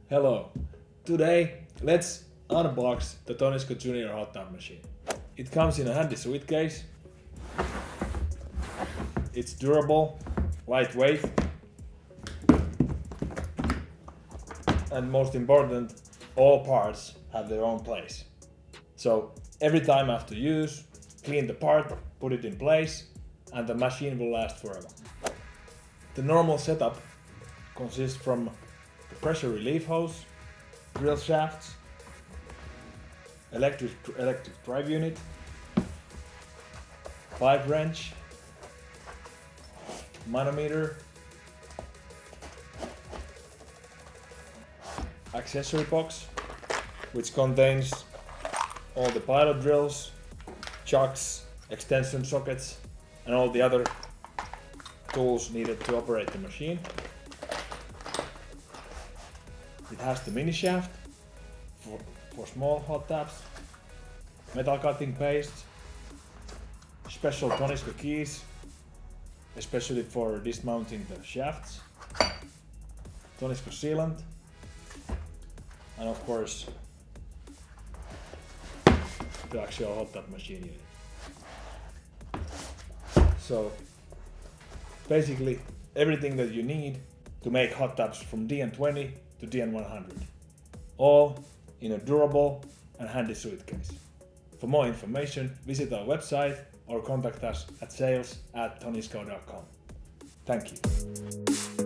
Hello. Today, let's unbox the TONISCO Jr hot tap machine. It comes in a handy suitcase. It's durable, lightweight, and most important, all parts have their own place. So every time after use, clean the part, put it in place, and the machine will last forever. The normal setup consists from the pressure relief hose, drill shafts, electric drive unit, pipe wrench, manometer, accessory box, which contains all the pilot drills, chucks, extension sockets, and all the other tools needed to operate the machine. It has the mini shaft for small hot taps, metal cutting paste, special Tonisco keys, especially for dismounting the shafts, Tonisco sealant, and of course the actual hot tap machine unit. So basically everything that you need to make hot taps from DN20 to DN100, all in a durable and handy suitcase. For more information, visit our website or contact us at sales@tonisco.com. Thank you.